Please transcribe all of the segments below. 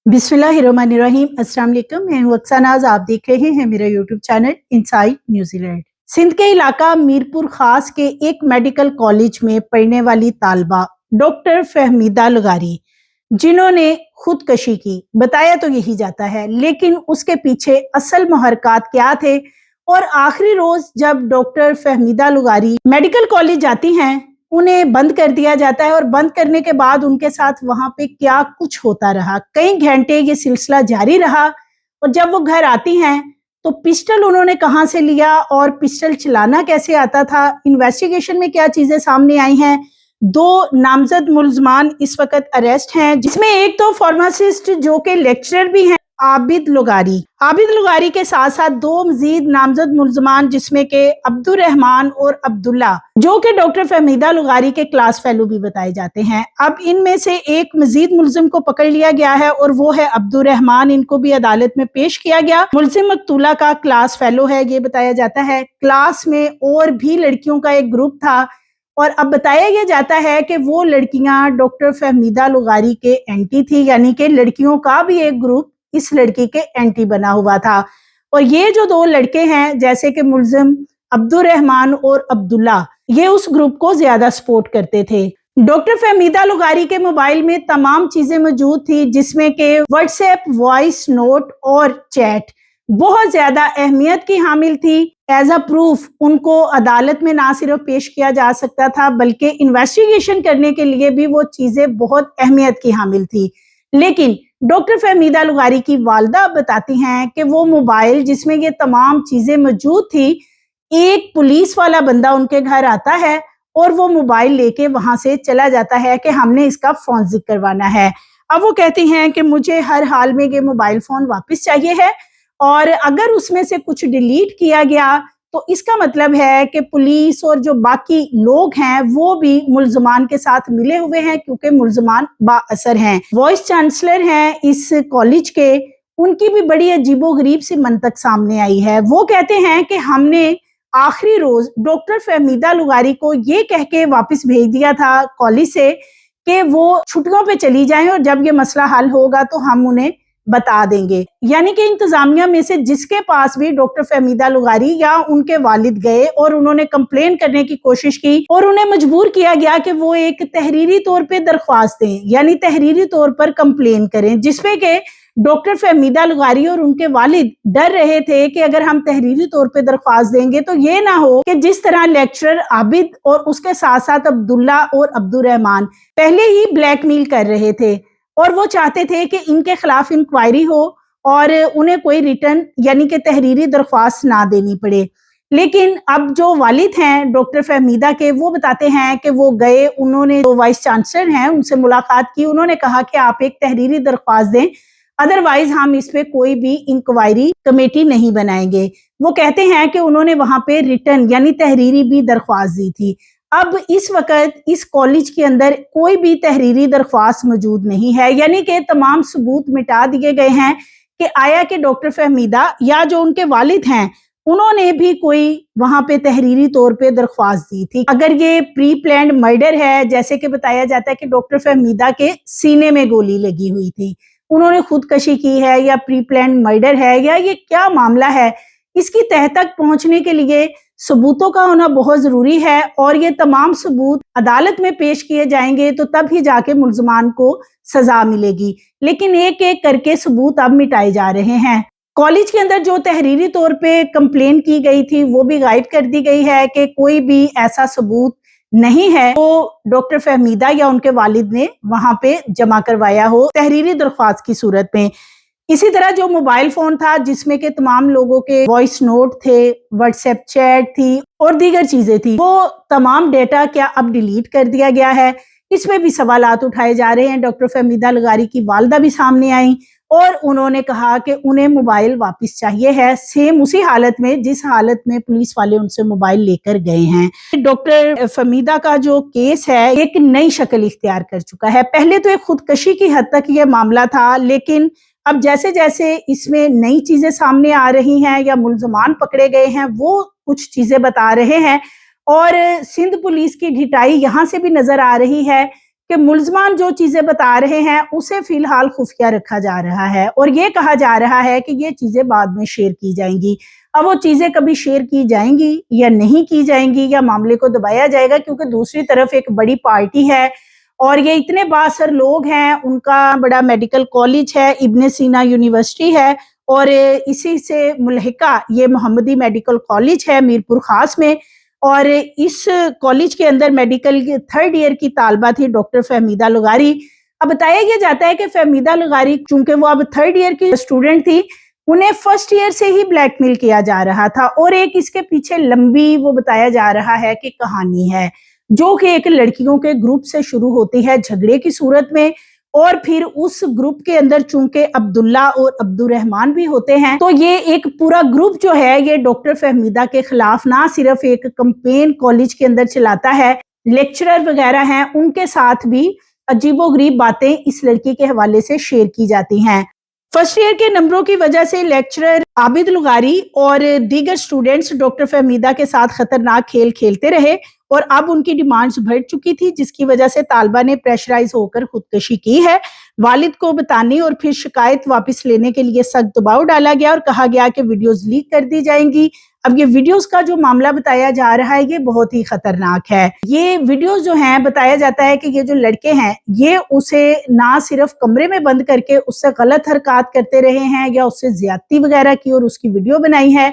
बिस्मिल्लाहिर्रहमानिर्रहीम। अस्सलाम वालेकुम। मैं हूं अक्सानाज। आप देख रहे हैं मेरा YouTube channel inside New Zealand. Sindh के इलाका मीरपुर खास के एक मेडिकल कॉलेज में पढ़ने वाली तालबा डॉक्टर फहमीदा लगारी, जिन्होंने खुदकशी की, बताया तो यही जाता है, लेकिन उसके पीछे असल मुहर्रकात क्या थे और आखिरी रोज जब डॉक्टर फहमीदा लगारी मेडिकल कॉलेज जाती हैं, उन्हें बंद कर दिया जाता है और बंद करने के बाद उनके साथ वहां पे क्या कुछ होता रहा। कई घंटे ये सिलसिला जारी रहा और जब वो घर आती हैं तो पिस्टल उन्होंने कहां से लिया और पिस्टल चलाना कैसे आता था, इन्वेस्टिगेशन में क्या चीजें सामने आई हैं। दो नामजद मुलजमान इस वक्त अरेस्ट हैं, जिसमें एक तो फार्मासिस्ट जो के लेक्चरर भी हैं, आबिद लुगारी के साथ साथ दो मजीद नामजद मुलजमान जिसमें के अब्दुल रहमान और अब्दुल्ला, जो कि डॉक्टर फहमीदा लुगारी के क्लास फेलो भी बताए जाते हैं। अब इनमें से एक मजीद मुलजिम को पकड़ लिया गया है और वो है अब्दुल रहमान। इनको भी अदालत में पेश किया गया। मुलजिम मकतूला का क्लास फेलो है, ये बताया जाता है। क्लास में और भी लड़कियों का एक ग्रुप था और अब बताया यह जाता है कि वो लड़कियां डॉक्टर फहमीदा लुगारी के एंटी थी, यानी कि लड़कियों का भी एक ग्रुप इस लड़की के एंटी बना हुआ था। और ये जो दो लड़के हैं, जैसे कि मुलजिम अब्दुल रहमान और अब्दुल्ला, ये उस ग्रुप को ज्यादा सपोर्ट करते थे। डॉक्टर फहमीदा लुगारी के मोबाइल में तमाम चीजें मौजूद थी, जिसमें के व्हाट्सएप वॉइस नोट और चैट बहुत ज्यादा अहमियत की हामिल थी। एज अ प्रूफ उनको अदालत में ना सिर्फ पेश किया जा सकता था, बल्कि इन्वेस्टिगेशन करने के लिए भी वो चीजें बहुत अहमियत की हामिल थी। लेकिन डॉक्टर फहमीदा लुगारी की वालदा बताती हैं कि वो मोबाइल जिसमें ये तमाम चीजें मौजूद थी, एक पुलिस वाला बंदा उनके घर आता है और वो मोबाइल लेके वहां से चला जाता है कि हमने इसका फोरेंसिक करवाना है। अब वो कहती हैं कि मुझे हर हाल में ये मोबाइल फोन वापस चाहिए है और अगर उसमें से कुछ डिलीट किया गया तो इसका मतलब है कि पुलिस और जो बाकी लोग हैं वो भी मुलजमान के साथ मिले हुए हैं, क्योंकि मुलजमान बाअसर हैं। वाइस चांसलर हैं इस कॉलेज के, उनकी भी बड़ी अजीबोगरीब सी मंतक सामने आई है। वो कहते हैं कि हमने आखिरी रोज डॉक्टर फहमीदा लुगारी को ये कह के वापस भेज दिया था कॉलेज से कि वो छुट्टियों पे चली जाएं और जब ये मसला हल होगा तो हम उन्हें बता देंगे। यानी कि इंतजामिया में से जिसके पास भी डॉक्टर फहमीदा लुगारी या उनके वालिद गए और उन्होंने कंप्लेन करने की कोशिश की और उन्हें मजबूर किया गया कि वो एक तहरीरी तौर पे दरख्वास्त दें, यानी तहरीरी तौर पर कंप्लेन करें, जिसपे के डॉक्टर फहमीदा लुगारी और उनके वालिद डर रहे थे कि अगर हम तहरीरी तौर पे दरख्वास्त देंगे तो ये ना हो कि जिस तरह लेक्चरर आबिद और उसके साथ साथ अब्दुल्ला और अब्दुल रहमान पहले ही ब्लैकमेल कर रहे थे और वो चाहते थे कि इनके खिलाफ इंक्वायरी हो और उन्हें कोई रिटर्न यानी कि तहरीरी दरख्वास्त ना देनी पड़े। लेकिन अब जो वालिद हैं डॉक्टर फहमीदा के, वो बताते हैं कि वो गए, उन्होंने जो वाइस चांसलर हैं उनसे मुलाकात की, उन्होंने कहा कि आप एक तहरीरी दरख्वास्त दें, अदरवाइज हम इस पे कोई भी इंक्वायरी कमेटी नहीं बनाएंगे। वो कहते हैं कि उन्होंने वहां पे रिटर्न यानी तहरीरी भी दरख्वास्त दी थी। अब इस वक्त इस कॉलेज के अंदर कोई भी तहरीरी दरख्वास्त मौजूद नहीं है, यानी कि तमाम सबूत मिटा दिए गए हैं कि आया कि डॉक्टर फहमीदा या जो उनके वालिद हैं उन्होंने भी कोई वहां पे तहरीरी तौर पे दरख्वास्त दी थी। अगर ये प्री प्लान्ड मर्डर है, जैसे कि बताया जाता है कि डॉक्टर फहमीदा के सीने में गोली लगी हुई थी, उन्होंने खुदकशी की है या प्री प्लान्ड मर्डर है या ये क्या मामला है, इसकी तह तक पहुंचने के लिए सबूतों का होना बहुत जरूरी है और ये तमाम सबूत अदालत में पेश किए जाएंगे तो तब ही जाके मुलजमान को सजा मिलेगी। लेकिन एक एक करके सबूत अब मिटाए जा रहे हैं। कॉलेज के अंदर जो तहरीरी तौर पे कंप्लेन की गई थी वो भी गायब कर दी गई है कि कोई भी ऐसा सबूत नहीं है वो डॉक्टर फहमीदा या उनके वालिद ने वहां पे जमा करवाया हो तहरीरी दरख्वास्त की सूरत में। इसी तरह जो मोबाइल फोन था जिसमें के तमाम लोगों के वॉइस नोट थे, व्हाट्सएप चैट थी और दीगर चीजें थी, वो तमाम डेटा क्या अब डिलीट कर दिया गया है, इसमें भी सवालात उठाए जा रहे हैं। डॉक्टर फहमीदा लुगारी की वालदा भी सामने आई और उन्होंने कहा कि उन्हें मोबाइल वापस चाहिए है, सेम उसी हालत में जिस हालत में पुलिस वाले उनसे मोबाइल लेकर गए हैं। डॉक्टर फहमीदा का जो केस है एक नई शक्ल इख्तियार कर चुका है। पहले तो एक खुदकशी की हद तक ये मामला था, लेकिन अब जैसे जैसे इसमें नई चीजें सामने आ रही हैं या मुलजमान पकड़े गए हैं वो कुछ चीजें बता रहे हैं और सिंध पुलिस की ढिठाई यहाँ से भी नजर आ रही है کہ ملزمان جو چیزیں بتا رہے ہیں اسے فی الحال خفیہ رکھا جا رہا ہے اور یہ کہا جا رہا ہے کہ یہ چیزیں بعد میں شیئر کی جائیں گی۔ اب وہ چیزیں کبھی شیئر کی جائیں گی یا نہیں کی جائیں گی یا معاملے کو دبایا جائے گا، کیونکہ دوسری طرف ایک بڑی پارٹی ہے اور یہ اتنے بااثر لوگ ہیں، ان کا بڑا میڈیکل کالج ہے، ابن سینا یونیورسٹی ہے اور اسی سے ملحقہ یہ محمدی میڈیکل کالج ہے میرپور خاص میں، اور اس کالج کے اندر میڈیکل 3rd ایئر کی طالبہ تھی ڈاکٹر فہمیدہ لغاری۔ اب بتایا یہ جاتا ہے کہ فہمیدہ لغاری چونکہ وہ اب 3rd ایئر کی اسٹوڈنٹ تھی، انہیں 1st ایئر سے ہی بلیک میل کیا جا رہا تھا اور ایک اس کے پیچھے لمبی وہ بتایا جا رہا ہے کہ کہانی ہے، جو کہ ایک لڑکیوں کے گروپ سے شروع ہوتی ہے جھگڑے کی صورت میں، اور پھر اس گروپ کے اندر چونکہ عبداللہ اور عبد الرحمان بھی ہوتے ہیں، تو یہ ایک پورا گروپ جو ہے یہ ڈاکٹر فہمیدہ کے خلاف نہ صرف ایک کمپین کالج کے اندر چلاتا ہے، لیکچرر وغیرہ ہیں ان کے ساتھ بھی عجیب و غریب باتیں اس لڑکی کے حوالے سے شیئر کی جاتی ہیں۔ 1st ایئر کے نمبروں کی وجہ سے لیکچرر عابد لغاری اور دیگر سٹوڈنٹس ڈاکٹر فہمیدہ کے ساتھ خطرناک کھیل کھیلتے رہے اور اب ان کی ڈیمانڈز بڑھ چکی تھی، جس کی وجہ سے طالبہ نے پریشرائز ہو کر خودکشی کی ہے۔ والد کو بتانے اور پھر شکایت واپس لینے کے لیے سخت دباؤ ڈالا گیا اور کہا گیا کہ ویڈیوز لیک کر دی جائیں گی۔ اب یہ ویڈیوز کا جو معاملہ بتایا جا رہا ہے یہ بہت ہی خطرناک ہے۔ یہ ویڈیوز جو ہیں بتایا جاتا ہے کہ یہ جو لڑکے ہیں یہ اسے نہ صرف کمرے میں بند کر کے اس سے غلط حرکات کرتے رہے ہیں یا اس سے زیادتی وغیرہ کی اور اس کی ویڈیو بنائی ہے،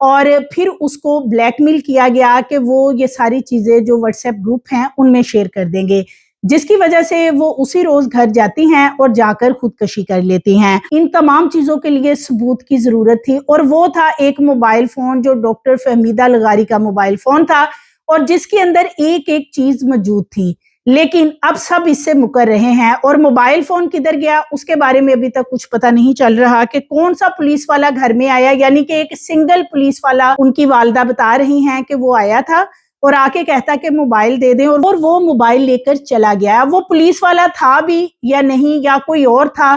اور پھر اس کو بلیک میل کیا گیا کہ وہ یہ ساری چیزیں جو واٹس ایپ گروپ ہیں ان میں شیئر کر دیں گے، جس کی وجہ سے وہ اسی روز گھر جاتی ہیں اور جا کر خودکشی کر لیتی ہیں۔ ان تمام چیزوں کے لیے ثبوت کی ضرورت تھی اور وہ تھا ایک موبائل فون جو ڈاکٹر فہمیدہ لغاری کا موبائل فون تھا اور جس کے اندر ایک ایک چیز موجود تھی، لیکن اب سب اس سے مکر رہے ہیں اور موبائل فون کدھر گیا اس کے بارے میں ابھی تک کچھ پتہ نہیں چل رہا کہ کون سا پولیس والا گھر میں آیا، یعنی کہ ایک سنگل پولیس والا ان کی والدہ بتا رہی ہیں کہ وہ آیا تھا اور آ کے کہتا کہ موبائل دے دیں اور وہ موبائل لے کر چلا گیا۔ وہ پولیس والا تھا بھی یا نہیں یا کوئی اور تھا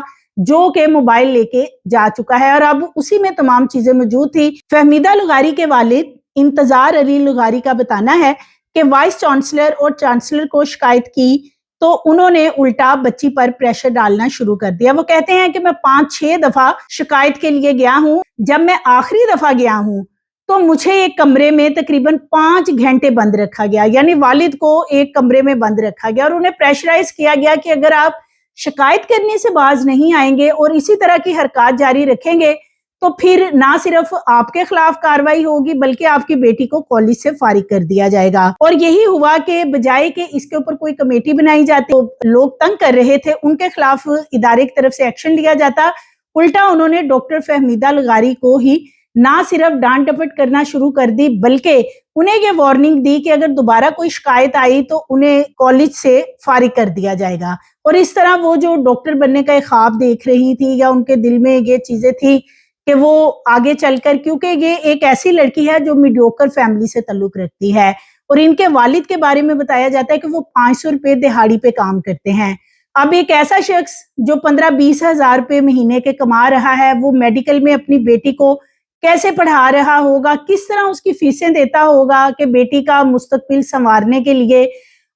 جو کہ موبائل لے کے جا چکا ہے اور اب اسی میں تمام چیزیں موجود تھی۔ فہمیدہ لغاری کے والد انتظار علی لغاری کا بتانا ہے کہ وائس چانسلر اور چانسلر کو شکایت کی تو انہوں نے الٹا بچی پر پریشر ڈالنا شروع کر دیا۔ وہ کہتے ہیں کہ میں 5-6 دفعہ شکایت کے لیے گیا ہوں، جب میں آخری دفعہ گیا ہوں تو مجھے ایک کمرے میں تقریباً 5 گھنٹے بند رکھا گیا، یعنی والد کو ایک کمرے میں بند رکھا گیا اور انہیں پریشرائز کیا گیا کہ اگر آپ شکایت کرنے سے باز نہیں آئیں گے اور اسی طرح کی حرکات جاری رکھیں گے تو پھر نہ صرف آپ کے خلاف کارروائی ہوگی بلکہ آپ کی بیٹی کو کالج سے فارغ کر دیا جائے گا۔ اور یہی ہوا کہ بجائے کہ اس کے اوپر کوئی کمیٹی بنائی جاتی، لوگ تنگ کر رہے تھے، ان کے خلاف ادارے کی طرف سے ایکشن لیا جاتا، الٹا انہوں نے ڈاکٹر فہمیدہ لغاری کو ہی نہ صرف ڈانٹ ڈپٹ کرنا شروع کر دی بلکہ انہیں یہ وارننگ دی کہ اگر دوبارہ کوئی شکایت آئی تو انہیں کالج سے فارغ کر دیا جائے گا۔ اور اس طرح وہ جو ڈاکٹر بننے کا ایک خواب دیکھ رہی تھی یا ان کے دل میں یہ چیزیں تھی کہ وہ آگے چل کر، کیونکہ یہ ایک ایسی لڑکی ہے جو میڈیوکر فیملی سے تعلق رکھتی ہے اور ان کے والد کے بارے میں بتایا جاتا ہے کہ وہ 500 روپے دہاڑی پہ کام کرتے ہیں۔ اب ایک ایسا شخص جو 15-20 ہزار روپے مہینے کے کما رہا ہے، وہ میڈیکل میں اپنی بیٹی کو کیسے پڑھا رہا ہوگا، کس طرح اس کی فیسیں دیتا ہوگا کہ بیٹی کا مستقبل سنوارنے کے لیے،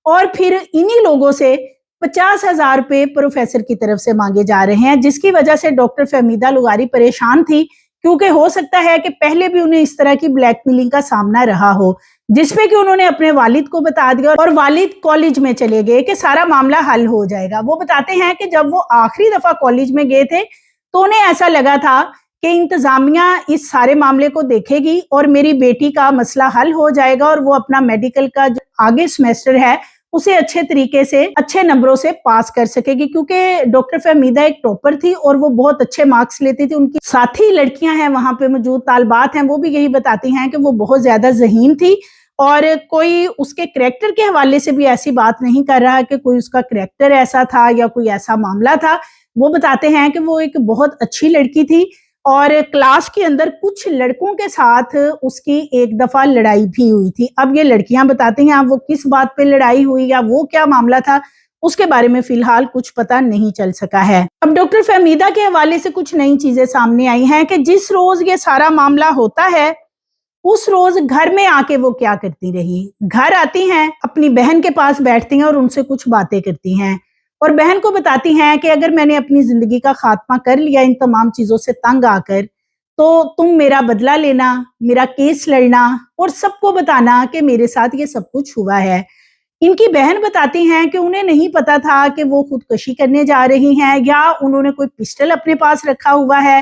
اور پھر انہی لوگوں سے 50,000 روپے پروفیسر کی طرف سے مانگے جا رہے ہیں، جس کی وجہ سے ڈاکٹر فہمیدہ لغاری پریشان تھی، کیونکہ ہو سکتا ہے کہ پہلے بھی انہیں اس طرح کی بلیک میلنگ کا سامنا رہا ہو، جس پہ کہ انہوں نے اپنے والد کو بتا دیا اور والد کالج میں چلے گئے کہ سارا معاملہ حل ہو جائے گا۔ وہ بتاتے ہیں کہ جب وہ آخری دفعہ کالج میں گئے تھے تو انہیں ایسا لگا تھا کہ انتظامیہ اس سارے معاملے کو دیکھے گی اور میری بیٹی کا مسئلہ حل ہو جائے گا اور وہ اپنا میڈیکل کا جو آگے سیمیسٹر ہے اسے اچھے طریقے سے اچھے نمبروں سے پاس کر سکے گی، کیونکہ ڈاکٹر فہمیدہ ایک ٹاپر تھی اور وہ بہت اچھے مارکس لیتی تھی۔ ان کی ساتھی لڑکیاں ہیں وہاں پہ موجود طالبات ہیں، وہ بھی یہی بتاتی ہیں کہ وہ بہت زیادہ ذہین تھی اور کوئی اس کے کریکٹر کے حوالے سے بھی ایسی بات نہیں کر رہا کہ کوئی اس کا کریکٹر ایسا تھا یا کوئی ایسا معاملہ تھا۔ وہ بتاتے ہیں کہ وہ ایک بہت اچھی لڑکی تھی اور کلاس کے اندر کچھ لڑکوں کے ساتھ اس کی ایک دفعہ لڑائی بھی ہوئی تھی۔ اب یہ لڑکیاں بتاتی ہیں وہ کس بات پہ لڑائی ہوئی یا وہ کیا معاملہ تھا اس کے بارے میں فی الحال کچھ پتہ نہیں چل سکا ہے۔ اب ڈاکٹر فہمیدہ کے حوالے سے کچھ نئی چیزیں سامنے آئی ہیں کہ جس روز یہ سارا معاملہ ہوتا ہے उस रोज घर में आके वो क्या करती रही। घर आती हैं, अपनी बहन के पास बैठती हैं और उनसे कुछ बातें करती हैं और बहन को बताती हैं कि अगर मैंने अपनी जिंदगी का खात्मा कर लिया इन तमाम चीजों से तंग आकर, तो तुम मेरा बदला लेना, मेरा केस लड़ना और सबको बताना कि मेरे साथ ये सब कुछ हुआ है। इनकी बहन बताती हैं कि उन्हें नहीं पता था कि वो खुदकशी करने जा रही हैं या उन्होंने कोई पिस्टल अपने पास रखा हुआ है,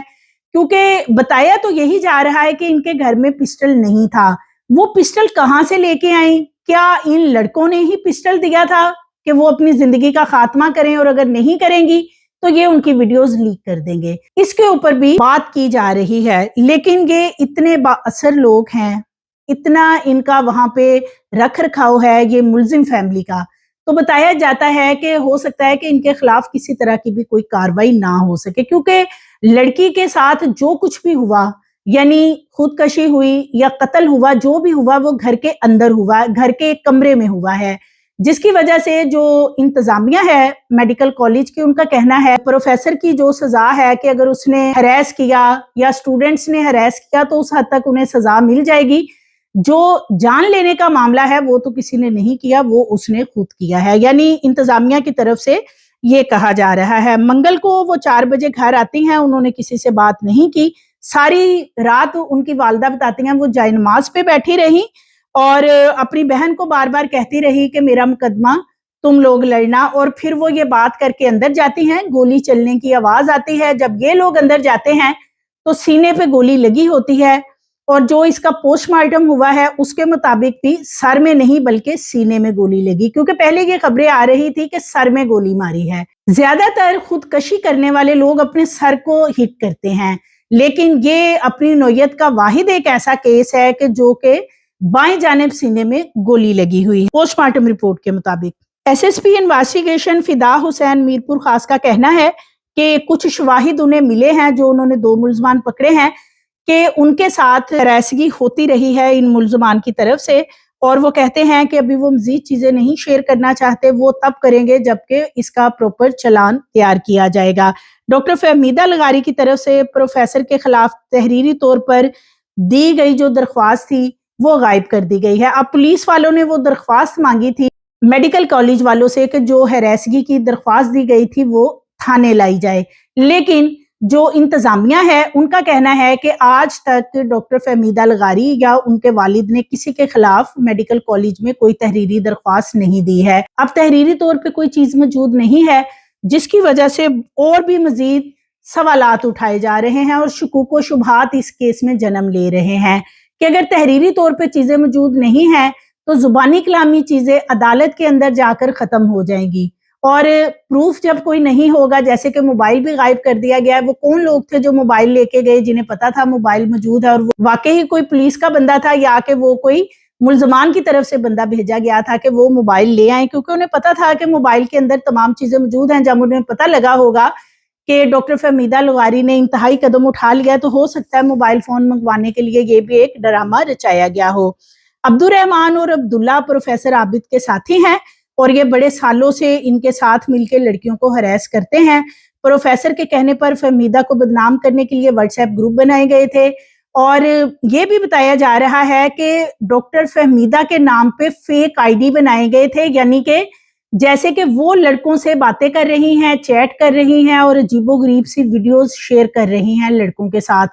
क्योंकि बताया तो यही जा रहा है कि इनके घर में पिस्टल नहीं था। वो पिस्टल कहाँ से लेके आई? क्या इन लड़कों ने ही पिस्टल दिया था कि वो अपनी जिंदगी का खात्मा करें और अगर नहीं करेंगी तो ये उनकी वीडियोस लीक कर देंगे? इसके ऊपर भी बात की जा रही है, लेकिन ये इतने बाअसर लोग हैं, इतना इनका वहां पे रख रखाव है ये मुलजिम फैमिली का, तो बताया जाता है कि हो सकता है कि इनके खिलाफ किसी तरह की भी कोई कार्रवाई ना हो सके, क्योंकि लड़की के साथ जो कुछ भी हुआ, यानी खुदकशी हुई या कत्ल हुआ, जो भी हुआ वो घर के अंदर हुआ, घर के एक कमरे में हुआ है, जिसकी वजह से जो इंतजामिया है मेडिकल कॉलेज की, उनका कहना है प्रोफेसर की जो सजा है कि अगर उसने हरास किया या स्टूडेंट्स ने हरास किया तो उस हद तक उन्हें सजा मिल जाएगी। जो जान लेने का मामला है वो तो किसी ने नहीं किया, वो उसने खुद किया है, यानी इंतजामिया की तरफ से ये कहा जा रहा है। मंगल को वो 4 बजे घर आती हैं, उन्होंने किसी से बात नहीं की, सारी रात उनकी वालिदा बताती हैं वो जाए नमाज पे बैठी रही और अपनी बहन को बार बार कहती रही कि मेरा मुकदमा तुम लोग लड़ना, और फिर वो ये बात करके अंदर जाती हैं। गोली चलने की आवाज आती है, जब ये लोग अंदर जाते हैं तो सीने पे गोली लगी होती है और जो इसका पोस्टमार्टम हुआ है उसके मुताबिक भी सर में नहीं बल्कि सीने में गोली लगी, क्योंकि पहले ये खबरें आ रही थी कि सर में गोली मारी है। ज्यादातर खुदकशी करने वाले लोग अपने सर को हिट करते हैं, लेकिन ये अपनी नौयत का वाहिद एक ऐसा केस है कि जो कि बाएं जानिब सीने में गोली लगी हुई है। पोस्टमार्टम रिपोर्ट के मुताबिक एसएसपी इन्वेस्टिगेशन फिदा हुसैन मीरपुर खास का कहना है कि कुछ शवाहिद उन्हें मिले हैं, जो उन्होंने 2 मुलजमान पकड़े हैं, कि उनके साथ हरासगी होती रही है इन मुलजमान की तरफ से, और वो कहते हैं कि अभी वो मजीद चीजें नहीं शेयर करना चाहते, वो तब करेंगे जबकि इसका प्रॉपर चलान तैयार किया जाएगा। डॉक्टर फहमीदा लगारी की तरफ से प्रोफेसर के खिलाफ तहरीरी तौर पर दी गई जो दरख्वास्त थी वो गायब कर दी गई है। अब पुलिस वालों ने वो दरख्वास्त मांगी थी मेडिकल कॉलेज वालों से कि जो हरासगी की दरख्वास्त दी गई थी वो थाने लाई जाए, लेकिन जो इंतजामिया है उनका कहना है कि आज तक डॉक्टर फहमीदा लगारी या उनके वालिद ने किसी के खिलाफ मेडिकल कॉलेज में कोई तहरीरी दरख्वास्त नहीं दी है। अब तहरीरी तौर पे कोई चीज मौजूद नहीं है, जिसकी वजह से और भी मजीद सवालात उठाए जा रहे हैं और शुकूक व शुबहात इस केस में जन्म ले रहे हैं कि अगर तहरीरी तौर पे चीजें मौजूद नहीं है तो जुबानी कलामी चीजें अदालत के अंदर जाकर खत्म हो जाएंगी, और प्रूफ जब कोई नहीं होगा, जैसे कि मोबाइल भी गायब कर दिया गया है, वो कौन लोग थे जो मोबाइल लेके गए, जिन्हें पता था मोबाइल मौजूद है और वो वाकई कोई पुलिस का बंदा था या कि वो कोई मुलजमान की तरफ से बंदा भेजा गया था कि वो मोबाइल ले आए, क्योंकि उन्हें पता था कि मोबाइल के अंदर तमाम चीजें मौजूद हैं। जब उन्हें पता लगा होगा कि डॉक्टर फहमीदा लगारी ने इंतहाई कदम उठा लिया, तो हो सकता है मोबाइल फोन मंगवाने के लिए ये भी एक ड्रामा रचाया गया हो। अब्दुल रहमान और अब्दुल्ला प्रोफेसर आबिद के साथी हैं और ये बड़े सालों से इनके साथ मिलकर लड़कियों को हरास करते हैं। प्रोफेसर के कहने पर फहमीदा को बदनाम करने के लिए व्हाट्सएप ग्रुप बनाए गए थे, और ये भी बताया जा रहा है कि डॉक्टर फहमीदा के नाम पे फेक आईडी बनाए गए थे, यानी कि जैसे कि वो लड़कों से बातें कर रही हैं, चैट कर रही हैं और अजीबोगरीब सी वीडियोस शेयर कर रही हैं लड़कों के साथ,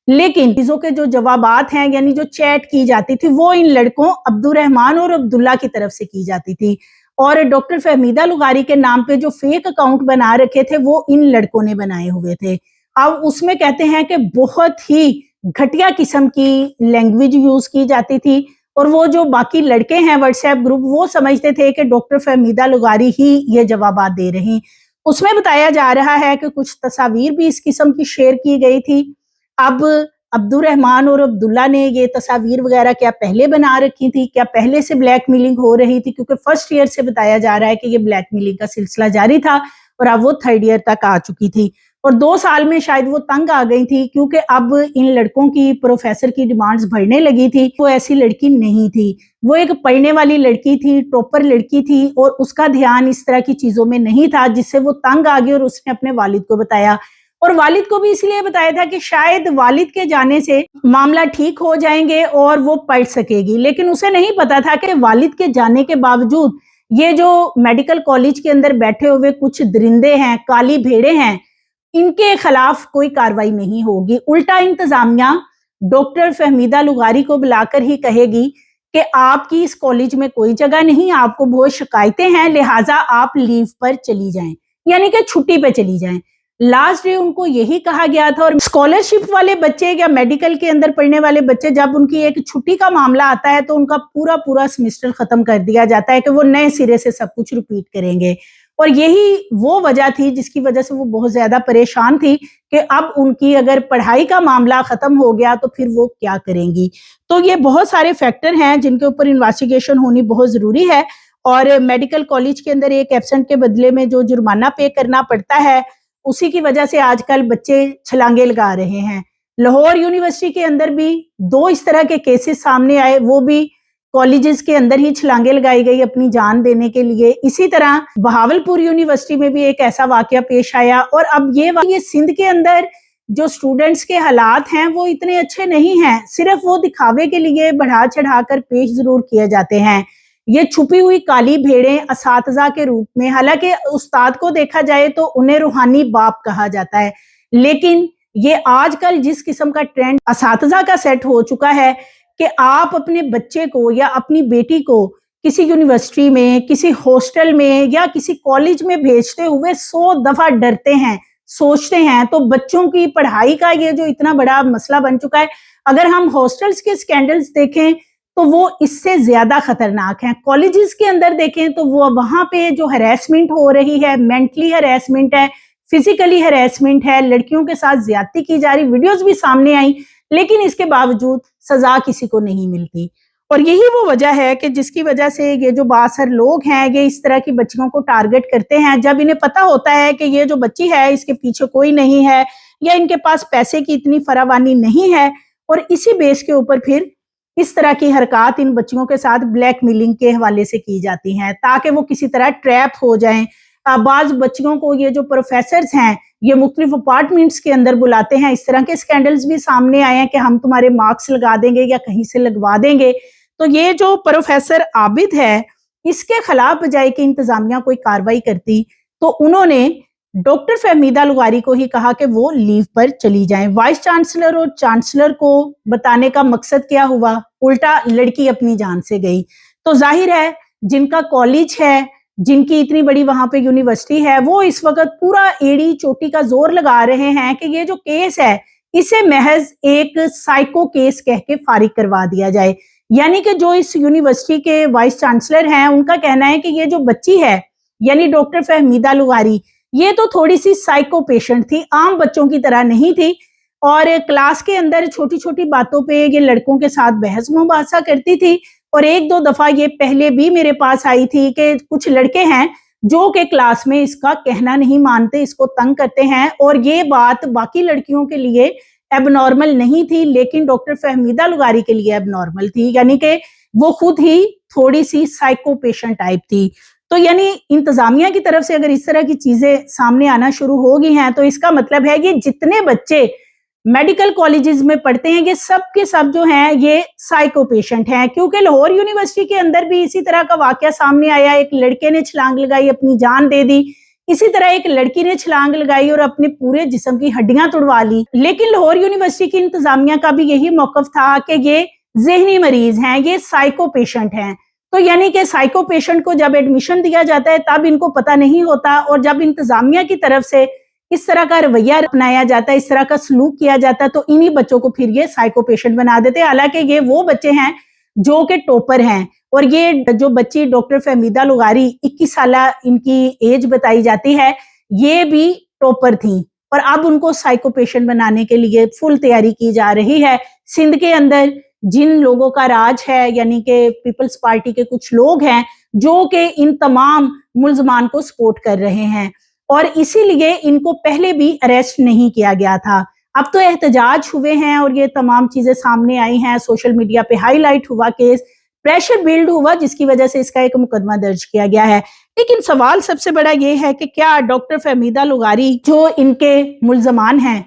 लेकिन चीजों के जो जवाबात हैं यानी जो चैट की जाती थी वो इन लड़कों अब्दुल रहमान और अब्दुल्ला की तरफ से की जाती थी, और डॉक्टर फहमीदा लगारी के नाम पे जो फेक अकाउंट बना रखे थे वो इन लड़कों ने बनाए हुए थे। अब उसमें कहते हैं कि बहुत ही घटिया किस्म की लैंग्वेज यूज की जाती थी, और वो जो बाकी लड़के हैं व्हाट्सएप ग्रुप वो समझते थे कि डॉक्टर फहमीदा लगारी ही ये जवाबात दे रही। उसमें बताया जा रहा है कि कुछ तस्वीर भी इस किस्म की शेयर की गई थी। अब अब्दुल रहमान और अब्दुल्ला ने ये तस्वीर वगैरह क्या पहले बना रखी थी, क्या पहले से ब्लैकमेलिंग हो रही थी, क्योंकि फर्स्ट ईयर से बताया जा रहा है कि ये ब्लैकमेलिंग का सिलसिला जारी था और अब वो थर्ड ईयर तक आ चुकी थी, और 2 साल में शायद वो तंग आ गई थी क्योंकि अब इन लड़कों की प्रोफेसर की डिमांड्स बढ़ने लगी थी। वो ऐसी लड़की नहीं थी, वो एक पढ़ने वाली लड़की थी, टॉपर लड़की थी, और उसका ध्यान इस तरह की चीजों में नहीं था, जिससे वो तंग आ गई और उसने अपने वालिद को बताया। اور والد کو بھی اس لیے بتایا تھا کہ شاید والد کے جانے سے معاملہ ٹھیک ہو جائیں گے اور وہ پڑھ سکے گی، لیکن اسے نہیں پتا تھا کہ والد کے جانے کے باوجود یہ جو میڈیکل کالج کے اندر بیٹھے ہوئے کچھ درندے ہیں، کالی بھیڑے ہیں، ان کے خلاف کوئی کاروائی نہیں ہوگی، الٹا انتظامیہ ڈاکٹر فہمیدہ لغاری کو بلا کر ہی کہے گی کہ آپ کی اس کالج میں کوئی جگہ نہیں، آپ کو بہت شکایتیں ہیں، لہٰذا آپ لیو پر چلی جائیں، یعنی کہ چھٹی پہ چلی جائیں۔ لاسٹ ڈے ان کو یہی کہا گیا تھا، اور اسکالرشپ والے بچے یا میڈیکل کے اندر پڑھنے والے بچے جب ان کی ایک چھٹی کا معاملہ آتا ہے تو ان کا پورا سیمسٹر ختم کر دیا جاتا ہے کہ وہ نئے سرے سے سب کچھ ریپیٹ کریں گے، اور یہی وہ وجہ تھی جس کی وجہ سے وہ بہت زیادہ پریشان تھی کہ اب ان کی اگر پڑھائی کا معاملہ ختم ہو گیا تو پھر وہ کیا کریں گی۔ تو یہ بہت سارے فیکٹر ہیں جن کے اوپر انویسٹیگیشن ہونی بہت ضروری ہے، اور میڈیکل کالج کے اندر ایک ایبسنٹ کے بدلے میں جو جرمانہ پے کرنا پڑتا ہے، اسی کی وجہ سے آج کل بچے چھلانگے لگا رہے ہیں۔ لاہور یونیورسٹی کے اندر بھی 2 اس طرح کے کیسز سامنے آئے، وہ بھی کالجز کے اندر ہی چھلانگے لگائی گئی اپنی جان دینے کے لیے۔ اسی طرح بہاولپور یونیورسٹی میں بھی ایک ایسا واقعہ پیش آیا، اور اب یہ سندھ کے اندر جو اسٹوڈنٹس کے حالات ہیں وہ اتنے اچھے نہیں ہیں، صرف وہ دکھاوے کے لیے بڑھا چڑھا کر پیش ضرور کیے جاتے ہیں۔ یہ چھپی ہوئی کالی بھیڑیں اساتذہ کے روپ میں، حالانکہ استاد کو دیکھا جائے تو انہیں روحانی باپ کہا جاتا ہے، لیکن یہ آج کل جس قسم کا ٹرینڈ اساتذہ کا سیٹ ہو چکا ہے کہ آپ اپنے بچے کو یا اپنی بیٹی کو کسی یونیورسٹی میں، کسی ہاسٹل میں یا کسی کالج میں بھیجتے ہوئے 100 دفعہ ڈرتے ہیں، سوچتے ہیں، تو بچوں کی پڑھائی کا یہ جو اتنا بڑا مسئلہ بن چکا ہے، اگر ہم ہاسٹلز کے سکینڈلز دیکھیں تو وہ اس سے زیادہ خطرناک ہیں۔ کالجز کے اندر دیکھیں تو وہ وہاں پہ جو ہریسمنٹ ہو رہی ہے، مینٹلی ہریسمنٹ ہے، فزیکلی ہریسمنٹ ہے، لڑکیوں کے ساتھ زیادتی کی جا رہی، ویڈیوز بھی سامنے آئیں، لیکن اس کے باوجود سزا کسی کو نہیں ملتی۔ اور یہی وہ وجہ ہے کہ جس کی وجہ سے یہ جو بااثر لوگ ہیں یہ اس طرح کی بچیوں کو ٹارگٹ کرتے ہیں، جب انہیں پتا ہوتا ہے کہ یہ جو بچی ہے اس کے پیچھے کوئی نہیں ہے، یا ان کے پاس پیسے کی اتنی فراوانی نہیں ہے، اور اسی بیس کے اوپر پھر اس طرح کی حرکات ان بچیوں کے ساتھ بلیک میلنگ کے حوالے سے کی جاتی ہیں تاکہ وہ کسی طرح ٹریپ ہو جائیں۔ بعض بچیوں کو یہ جو پروفیسرز ہیں یہ مختلف اپارٹمنٹس کے اندر بلاتے ہیں، اس طرح کے سکینڈلز بھی سامنے آئے ہیں کہ ہم تمہارے مارکس لگا دیں گے یا کہیں سے لگوا دیں گے۔ تو یہ جو پروفیسر عابد ہے اس کے خلاف بجائے کہ انتظامیہ کوئی کاروائی کرتی تو انہوں نے ڈاکٹر فہمیدہ لغاری کو ہی کہا کہ وہ لیو پر چلی جائیں۔ وائس چانسلر اور چانسلر کو بتانے کا مقصد کیا ہوا؟ الٹا لڑکی اپنی جان سے گئی۔ تو ظاہر ہے جن کا کالج ہے، جن کی اتنی بڑی وہاں پہ یونیورسٹی ہے، وہ اس وقت پورا ایڑی چوٹی کا زور لگا رہے ہیں کہ یہ جو کیس ہے اسے محض ایک سائیکو کیس کہہ کے فارغ کروا دیا جائے۔ یعنی کہ جو اس یونیورسٹی کے وائس چانسلر ہیں ان کا کہنا ہے کہ یہ جو بچی ہے یعنی ڈاکٹر فہمیدہ لغاری، یہ تو تھوڑی سی سائیکو پیشنٹ تھی، عام بچوں کی طرح نہیں تھی، اور کلاس کے اندر چھوٹی چھوٹی باتوں پہ یہ لڑکوں کے ساتھ بحث مباحثہ کرتی تھی، اور 1-2 دفعہ یہ پہلے بھی میرے پاس آئی تھی کہ کچھ لڑکے ہیں جو کہ کلاس میں اس کا کہنا نہیں مانتے، اس کو تنگ کرتے ہیں، اور یہ بات باقی لڑکیوں کے لیے ایب نارمل نہیں تھی لیکن ڈاکٹر فہمیدہ لغاری کے لیے ایب نارمل تھی، یعنی کہ وہ خود ہی تھوڑی سی سائیکو پیشنٹ ٹائپ تھی۔ تو یعنی انتظامیہ کی طرف سے اگر اس طرح کی چیزیں سامنے آنا شروع ہو گئی ہیں تو اس کا مطلب ہے یہ جتنے بچے میڈیکل کالجز میں پڑھتے ہیں یہ سب کے سب جو ہیں یہ سائیکو پیشنٹ ہیں، کیونکہ لاہور یونیورسٹی کے اندر بھی اسی طرح کا واقعہ سامنے آیا، ایک لڑکے نے چھلانگ لگائی، اپنی جان دے دی، اسی طرح ایک لڑکی نے چھلانگ لگائی اور اپنے پورے جسم کی ہڈیاں توڑوا لی۔ لیکن لاہور یونیورسٹی کی انتظامیہ کا بھی یہی موقف تھا کہ یہ ذہنی مریض ہیں، یہ سائیکو پیشنٹ ہیں۔ تو یعنی کہ سائیکو پیشنٹ کو جب ایڈمیشن دیا جاتا ہے تب ان کو پتہ نہیں ہوتا، اور جب انتظامیہ کی طرف سے اس طرح کا رویہ اپنایا جاتا ہے، اس طرح کا سلوک کیا جاتا ہے، تو انہی بچوں کو پھر یہ سائیکو پیشنٹ بنا دیتے ہیں، حالانکہ یہ وہ بچے ہیں جو کہ ٹاپر ہیں۔ اور یہ جو بچی ڈاکٹر فہمیدہ لغاری 21 سالہ ان کی ایج بتائی جاتی ہے، یہ بھی ٹاپر تھیں، اور اب ان کو سائیکو پیشنٹ بنانے کے لیے فل تیاری کی جا رہی ہے۔ سندھ کے اندر جن لوگوں کا راج ہے یعنی کہ پیپلز پارٹی کے کچھ لوگ ہیں جو کہ ان تمام ملزمان کو سپورٹ کر رہے ہیں، اور اسی لیے ان کو پہلے بھی اریسٹ نہیں کیا گیا تھا۔ اب تو احتجاج ہوئے ہیں اور یہ تمام چیزیں سامنے آئی ہیں، سوشل میڈیا پہ ہائی لائٹ ہوا کیس، پریشر بلڈ ہوا جس کی وجہ سے اس کا ایک مقدمہ درج کیا گیا ہے۔ लेकिन सवाल सबसे बड़ा ये है कि क्या डॉक्टर फहमीदा लुगारी जो इनके मुल्जमान हैं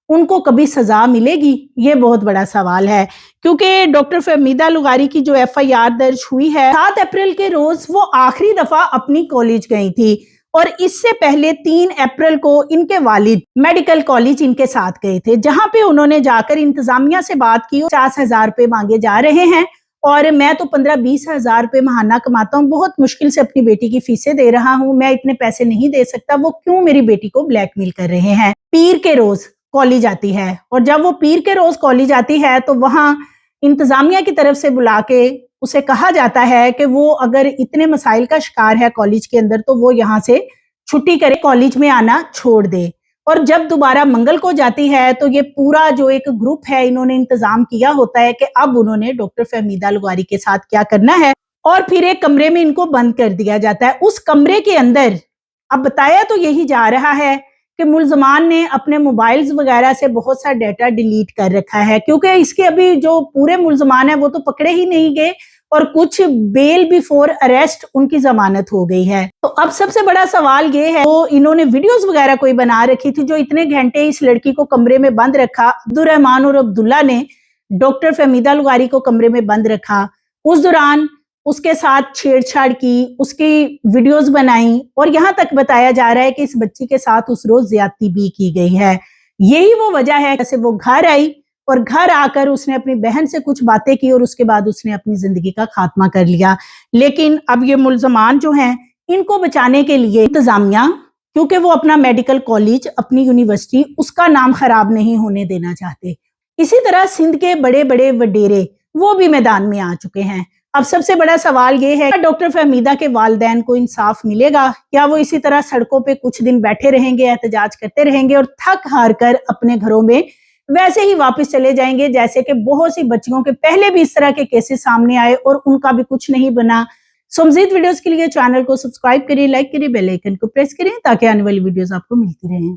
उनको कभी सजा मिलेगी? ये बहुत बड़ा सवाल है, क्योंकि डॉक्टर फहमीदा लुगारी की जो FIR दर्ज हुई है 7 अप्रैल के रोज वो आखिरी दफा अपनी कॉलेज गई थी और इससे पहले 3 अप्रैल को इनके वालिद मेडिकल कॉलेज इनके साथ गए थे, जहां पे उन्होंने जाकर इंतजामिया से बात की। 50,000 रुपए मांगे जा रहे हैं और मैं तो 15-20 हजार रुपए महाना कमाता हूँ, बहुत मुश्किल से अपनी बेटी की फीसें दे रहा हूँ, मैं इतने पैसे नहीं दे सकता, वो क्यों मेरी बेटी को ब्लैकमेल कर रहे हैं। पीर के रोज कॉलेज आती है और जब वो पीर के रोज कॉलेज आती है तो वहां इंतजामिया की तरफ से बुला के उसे कहा जाता है कि वो अगर इतने मसाइल का शिकार है कॉलेज के अंदर तो वो यहाँ से छुट्टी करे, कॉलेज में आना छोड़ दे। और जब दोबारा मंगल को जाती है तो ये पूरा जो एक ग्रुप है इन्होंने इंतजाम किया होता है कि अब उन्होंने डॉक्टर फहमीदा लुगारी के साथ क्या करना है, और फिर एक कमरे में इनको बंद कर दिया जाता है। उस कमरे के अंदर अब बताया तो यही जा रहा है कि मुल्जमान ने अपने मोबाइल्स वगैरह से बहुत सा डाटा डिलीट कर रखा है, क्योंकि इसके अभी जो पूरे मुल्जमान है वो तो पकड़े ही नहीं गए और कुछ बेल बिफोर अरेस्ट उनकी जमानत हो गई है। तो अब सबसे बड़ा सवाल ये है, तो इन्होंने वीडियोस वगैरह कोई बना रखी थी जो इतने घंटे इस लड़की को कमरे में बंद रखा। अब्दुर्रहमान और अब्दुल्ला ने डॉक्टर फहमीदा लुगारी को कमरे में बंद रखा, उस दौरान उसके साथ छेड़छाड़ की, उसकी वीडियोस बनाई और यहाँ तक बताया जा रहा है कि इस बच्ची के साथ उस रोज ज्यादती भी की गई है। यही वो वजह है जैसे वो घर आई और घर आकर उसने अपनी बहन से कुछ बातें की और उसके बाद उसने अपनी जिंदगी का खात्मा कर लिया। लेकिन अब ये मुल्जमान जो हैं इनको बचाने के लिए इंतजामिया, क्योंकि वो अपना मेडिकल कॉलेज, अपनी यूनिवर्सिटी, उसका नाम खराब नहीं होने देना चाहते, इसी तरह सिंध के बड़े बड़े वडेरे वो भी मैदान में आ चुके हैं। अब सबसे बड़ा सवाल ये है, डॉक्टर फहमीदा के वालिदैन को इंसाफ मिलेगा या वो इसी तरह सड़कों पे कुछ दिन बैठे रहेंगे, एहतजाज करते रहेंगे और थक हार कर अपने घरों में वैसे ही वापस चले जाएंगे, जैसे कि बहुत सी बच्चियों के पहले भी इस तरह के केसेस सामने आए और उनका भी कुछ नहीं बना। सो मज़ीद वीडियोस के लिए चैनल को सब्सक्राइब करिए, लाइक करिए, बेल आइकन को प्रेस करिए ताकि आने वाली वीडियोस आपको मिलती रहें।